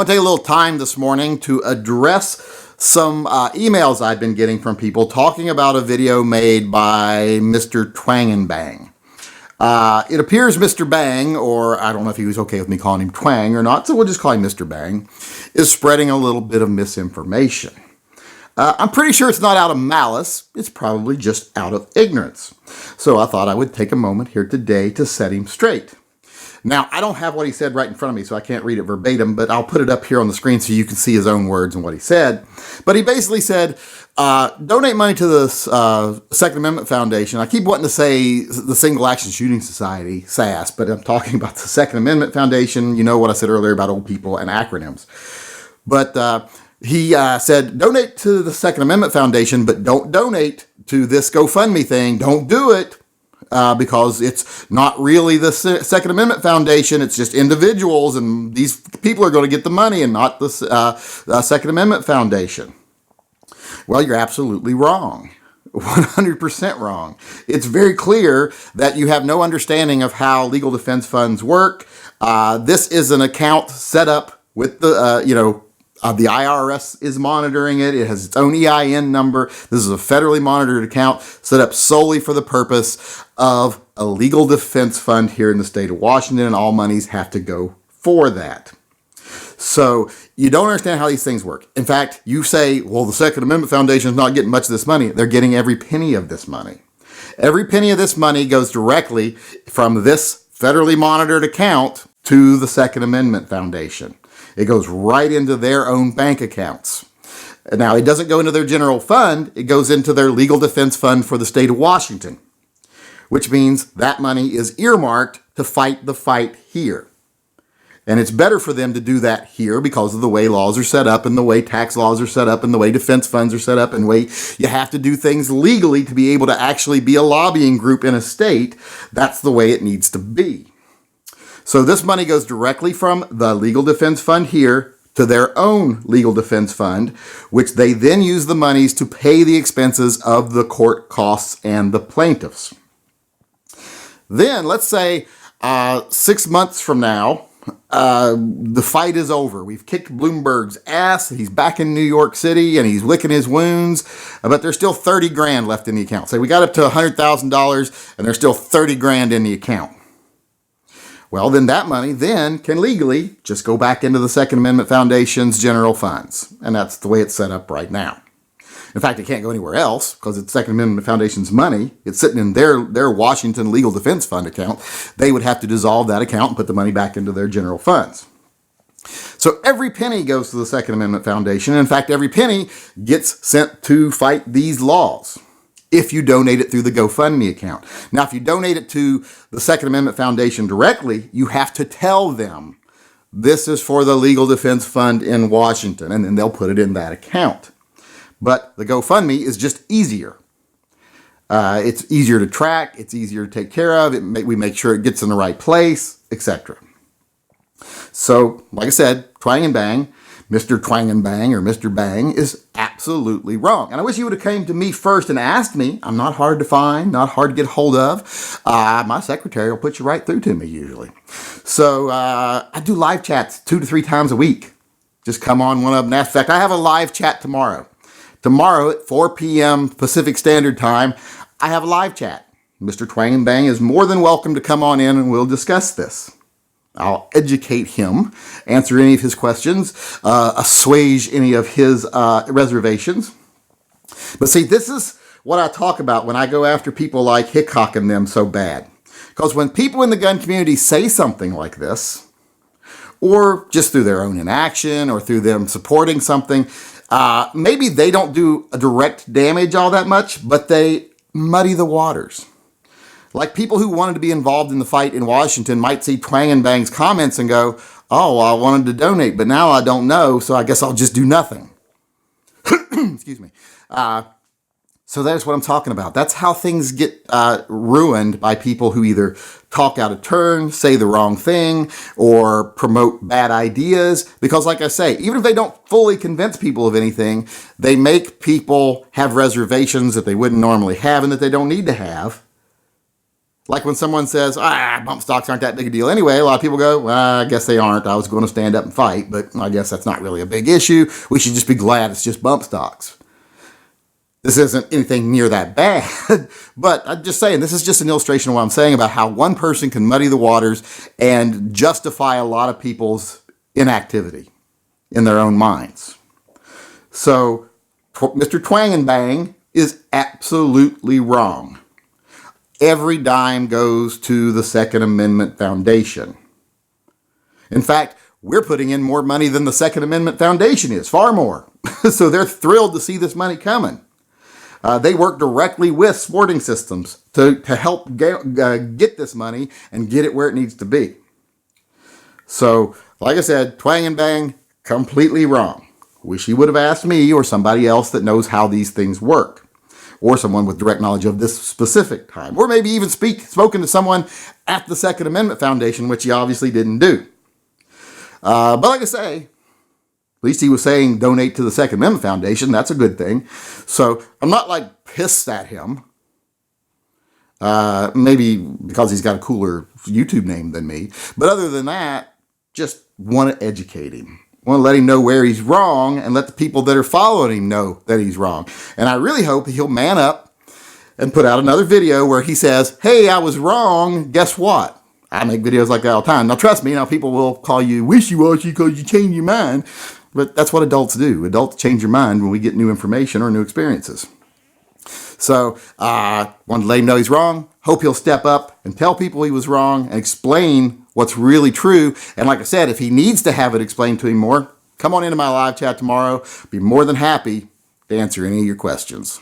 want to take a little time this morning to address some emails I've been getting from people talking about a video made by Mr. TWANGnBANG. It appears Mr. Bang, or I don't know if he was okay with me calling him Twang or not, so we'll just call him Mr. Bang, is spreading a little bit of misinformation. I'm pretty sure it's not out of malice, it's probably just out of ignorance. So I thought I would take a moment here today to set him straight. Now, I don't have what he said right in front of me, so I can't read it verbatim, but I'll put it up here on the screen so you can see his own words and what he said. But he basically said, donate money to the Second Amendment Foundation. I keep wanting to say the Single Action Shooting Society, SAS, but I'm talking about the Second Amendment Foundation. You know what I said earlier about old people and acronyms. But he said, donate to the Second Amendment Foundation, but don't donate to this GoFundMe thing. Don't do it. Because it's not really the Second Amendment Foundation, it's just individuals, and these people are going to get the money and not the Second Amendment Foundation. Well, you're absolutely wrong. 100% wrong. It's very clear that you have no understanding of how legal defense funds work. This is an account set up with the, the IRS is monitoring it. It has its own EIN number. This is a federally monitored account set up solely for the purpose of a legal defense fund here in the state of Washington, and all monies have to go for that. So you don't understand how these things work. In fact, you say, well, the Second Amendment Foundation is not getting much of this money. They're getting every penny of this money. Every penny of this money goes directly from this federally monitored account to the Second Amendment Foundation. It goes right into their own bank accounts. Now, it doesn't go into their general fund. It goes into their legal defense fund for the state of Washington, which means that money is earmarked to fight the fight here. And it's better for them to do that here because of the way laws are set up and the way tax laws are set up and the way defense funds are set up and the way you have to do things legally to be able to actually be a lobbying group in a state. That's the way it needs to be. So this money goes directly from the legal defense fund here to their own legal defense fund, which they then use the monies to pay the expenses of the court costs and the plaintiffs. Then let's say 6 months from now, the fight is over. We've kicked Bloomberg's ass. He's back in New York City and he's licking his wounds, but there's still 30 grand left in the account. Say we got up to $100,000 and there's still 30 grand in the account. Well, then that money then can legally just go back into the Second Amendment Foundation's general funds. And that's the way it's set up right now. In fact, it can't go anywhere else because it's Second Amendment Foundation's money. It's sitting in their Washington Legal Defense Fund account. They would have to dissolve that account and put the money back into their general funds. So every penny goes to the Second Amendment Foundation. In fact, every penny gets sent to fight these laws if you donate it through the GoFundMe account. Now, if you donate it to the Second Amendment Foundation directly, you have to tell them this is for the Legal Defense Fund in Washington, and then they'll put it in that account. But the GoFundMe is just easier. It's easier to track. It's easier to take care of. We make sure it gets in the right place, etc. So, like I said, TWANGnBANG, Mr. TWANGnBANG or Mr. Bang is absolutely wrong. And I wish you would have came to me first and asked me. I'm not hard to find, not hard to get hold of. My secretary will put you right through to me usually. So I do live chats 2 to 3 times a week. Just come on one of them. In fact, I have a live chat tomorrow. Tomorrow at 4 p.m. Pacific Standard Time, I have a live chat. Mr. TWANGnBANG is more than welcome to come on in and we'll discuss this. I'll educate him, answer any of his questions, assuage any of his reservations. But see, this is what I talk about when I go after people like Hickok and them so bad. Because when people in the gun community say something like this, or just through their own inaction or through them supporting something, maybe they don't do a direct damage all that much, but they muddy the waters. Like people who wanted to be involved in the fight in Washington might see TWANGnBANG's comments and go, oh, well, I wanted to donate, but now I don't know, so I guess I'll just do nothing. Excuse me. So that's what I'm talking about. That's how things get ruined by people who either talk out of turn, say the wrong thing, or promote bad ideas. Because like I say, even if they don't fully convince people of anything, they make people have reservations that they wouldn't normally have and that they don't need to have. Like when someone says, bump stocks aren't that big a deal anyway, a lot of people go, well, I guess they aren't. I was going to stand up and fight, but I guess that's not really a big issue. We should just be glad it's just bump stocks. This isn't anything near that bad, but I'm just saying, this is just an illustration of what I'm saying about how one person can muddy the waters and justify a lot of people's inactivity in their own minds. So Mr. TWANGnBANG is absolutely wrong. Every dime goes to the Second Amendment Foundation. In fact, we're putting in more money than the Second Amendment Foundation is, far more. So they're thrilled to see this money coming. They work directly with sporting systems to help get this money and get it where it needs to be. So, like I said, TWANGnBANG, completely wrong. Wish he would have asked me or somebody else that knows how these things work. Or someone with direct knowledge of this specific time. Or maybe even spoken to someone at the Second Amendment Foundation, which he obviously didn't do. But like I say, at least he was saying donate to the Second Amendment Foundation. That's a good thing. So I'm not like pissed at him. Maybe because he's got a cooler YouTube name than me. But other than that, just want to educate him. Want to let him know where he's wrong and let the people that are following him know that he's wrong. And I really hope he'll man up and put out another video where he says, hey, I was wrong. Guess what? I make videos like that all the time. Now, trust me, now people will call you wishy-washy because you change your mind. But that's what adults do. Adults change your mind when we get new information or new experiences. So, wanted to let him know he's wrong. Hope he'll step up and tell people he was wrong and explain what's really true. And like I said, if he needs to have it explained to him more, come on into my live chat tomorrow. Be more than happy to answer any of your questions.